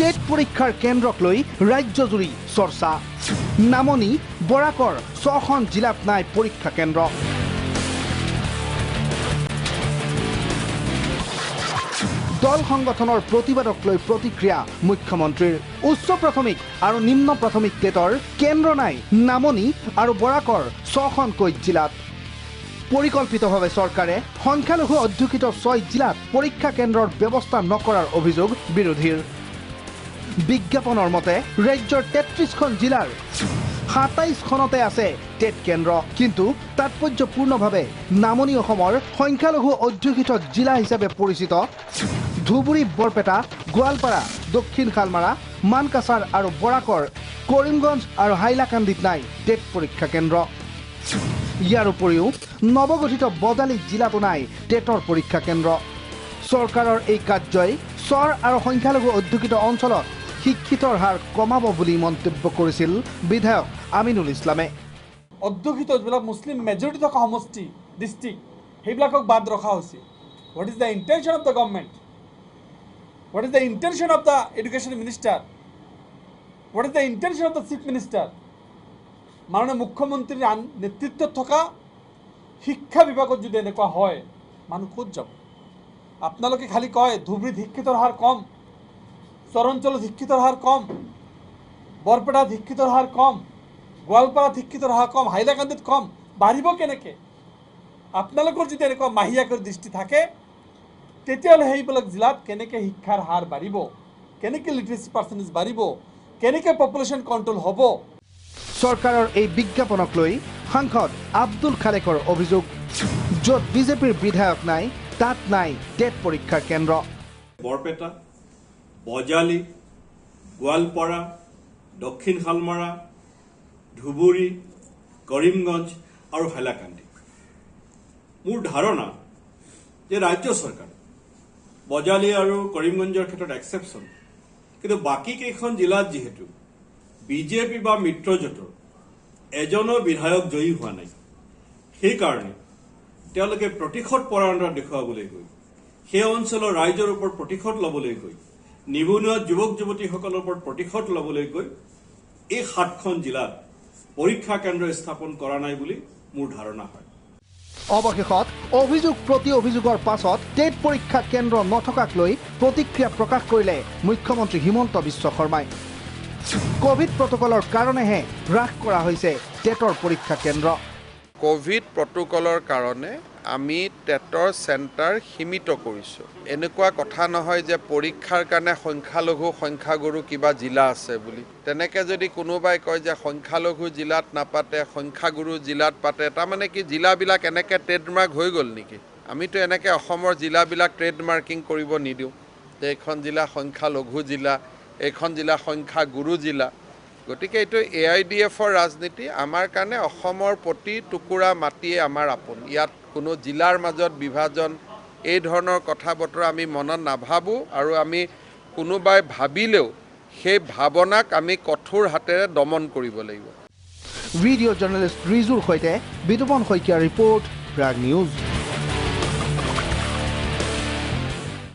TET পৰীক্ষাৰ কেন্দ্ৰক লৈ ৰাজ্যজুৰি চৰ্চা। নামনি বৰাকৰ 6খন জিলাত নাই পৰীক্ষা কেন্দ্ৰ। দল সংগঠনৰ প্ৰতিবাদক লৈ প্ৰতিক্ৰিয়া মুখ্যমন্ত্ৰীৰ। উচ্চ প্ৰাথমিক আৰু নিম্ন প্ৰাথমিক টেটৰ কেন্দ্ৰ নাই নামনি আৰু বৰাকৰ 6খনকৈ জিলাত। পৰিকল্পিতভাৱে চৰকাৰে সংখ্যালঘু অধ্যুষিত 6 জিলাত পৰীক্ষা কেন্দ্ৰৰ ব্যৱস্থা নকৰাৰ অভিযোগ বিৰোধীৰ। বিজ্ঞাপনৰ মতে ৰাজ্যৰ 33খন জিলাৰ 27খনতে আছে টেট কেন্দ্ৰ, কিন্তু তাৎপৰ্যপূৰ্ণভাৱে নামনি অসমৰ সংখ্যালঘু অধ্যুষিত জিলা হিচাপে পৰিচিত ধুবুৰী, বৰপেটা, গোৱালপাৰা, দক্ষিণ শালমাৰা, মানকাছাৰ আৰু বৰাকৰ, কৰিমগঞ্জ আৰু হাইলাকান্দিত নাই টেট পৰীক্ষা কেন্দ্ৰ। ইয়াৰ উপৰিও নৱগঠিত বজালী জিলাতো নাই টেটৰ পৰীক্ষা কেন্দ্ৰ। চৰকাৰৰ এই কাৰ্যই চৰ আৰু সংখ্যালঘু অধ্যুষিত অঞ্চলত শিক্ষিতৰ হাৰ কমাব বুলি মন্তব্য কৰিছিল বিধায়ক আমিনুল ইছলামে। অধ্যুষিত যিবিলাক মুছলিম মেজৰিটি থকা সমষ্টি ডিষ্ট্ৰিক্ট সেইবিলাকক বাদ ৰখা হৈছে। What is the intention of the government? What is the intention of the education minister? What is the intention of the chief minister? মাননীয় মুখ্যমন্ত্ৰীৰ নেতৃত্বত থকা শিক্ষা বিভাগত যদি এনেকুৱা হয়, মানুহ ক'ত যাব? আপোনালোকে খালি কয় ধুবুৰীত শিক্ষিতৰ হাৰ কম, চৰাঞ্চলত শিক্ষিতৰ হাৰ কম, বৰপেটাত শিক্ষিতৰ হাৰ কম, গোৱালপাৰাত শিক্ষিতৰ হাৰ কম, হাইলাকান্দিত কম। বাঢ়িব কেনেকৈ? আপোনালোকৰ যদি এনেকুৱা মাহিয়াকৰ দৃষ্টি থাকে, তেতিয়াহ'লে সেইবিলাক জিলাত কেনেকৈ শিক্ষাৰ হাৰ বাঢ়িব, কেনেকৈ লিটাৰেচি পাৰ্চেণ্টেজ বাঢ়িব, কেনেকৈ পপুলেশ্যন কণ্ট্ৰল হ'ব? চৰকাৰৰ এই বিজ্ঞাপনক লৈ সাংসদ আব্দুল খালেকৰ অভিযোগ, য'ত বিজেপিৰ বিধায়ক নাই তাত নাই টেট পৰীক্ষাৰ কেন্দ্ৰ। বৰপেটা, বজালী, গোৱালপাৰা, দক্ষিণ শালমাৰা, ধুবুৰী, কৰিমগঞ্জ আৰু হাইলাকান্দি। মোৰ ধাৰণা যে ৰাজ্য চৰকাৰ বজালী আৰু কৰিমগঞ্জৰ ক্ষেত্ৰত এক্সেপশ্যন, কিন্তু বাকী কেইখন জিলাত যিহেতু বিজেপি বা মিত্ৰজোঁটৰ এজনো বিধায়ক জয়ী হোৱা নাই, সেইকাৰণে তেওঁলোকে প্ৰতিশোধ পৰায়ণতা দেখুৱাবলৈ গৈ সেই অঞ্চলৰ ৰাইজৰ ওপৰত প্ৰতিশোধ ল'বলৈ গৈ নিবনুৱা যুৱক যুৱতীসকলৰ ওপৰত প্ৰতিশোধ ল'বলৈ গৈ এই 7খন জিলাত পৰীক্ষা কেন্দ্ৰ স্থাপন কৰা নাই বুলি মোৰ ধাৰণা হয়। অৱশেষত অভিযোগ প্ৰতি অভিযোগৰ পাছত টেট পৰীক্ষা কেন্দ্ৰ নথকাক লৈ প্ৰতিক্ৰিয়া প্ৰকাশ কৰিলে মুখ্যমন্ত্ৰী হিমন্ত বিশ্ব শৰ্মাই। কোভিড প্ৰটকলৰ কাৰণেহে হ্ৰাস কৰা হৈছে টেটৰ পৰীক্ষা কেন্দ্ৰ। কোভিড প্ৰটকলৰ কাৰণে আমি টেটৰ চেণ্টাৰ সীমিত কৰিছোঁ। এনেকুৱা কথা নহয় যে পৰীক্ষাৰ কাৰণে সংখ্যালঘু সংখ্যাগুৰু কিবা জিলা আছে বুলি। তেনেকৈ যদি কোনোবাই কয় যে সংখ্যালঘু জিলাত নাপাতে, সংখ্যাগুৰু জিলাত পাতে, তাৰমানে কি জিলাবিলাক এনেকৈ ট্ৰেডমাৰ্ক হৈ গ'ল নেকি? আমিতো এনেকৈ অসমৰ জিলাবিলাক ট্ৰেডমাৰ্কিং কৰিব নিদিওঁ যে এইখন জিলা সংখ্যালঘু জিলা, এইখন জিলা সংখ্যাগুৰু জিলা। গতিকে এইটো AIDFৰ ৰাজনীতি। আমাৰ কাৰণে অসমৰ প্ৰতি টুকুৰা মাটিয়ে আমাৰ আপোন। ইয়াত কোনো জিলাৰ মাজত বিভাজন এই ধৰণৰ কথা বতৰা আমি মনত নাভাবোঁ, আৰু আমি কোনোবাই ভাবিলেও সেই ভাৱনাক আমি কঠোৰ হাতেৰে দমন কৰিব লাগিব। ভিডিঅ' জাৰ্নেলিষ্ট ৰিজুৰ সৈতে বিতুপন শইকীয়াৰ ৰিপৰ্ট, প্ৰাগ নিউজ।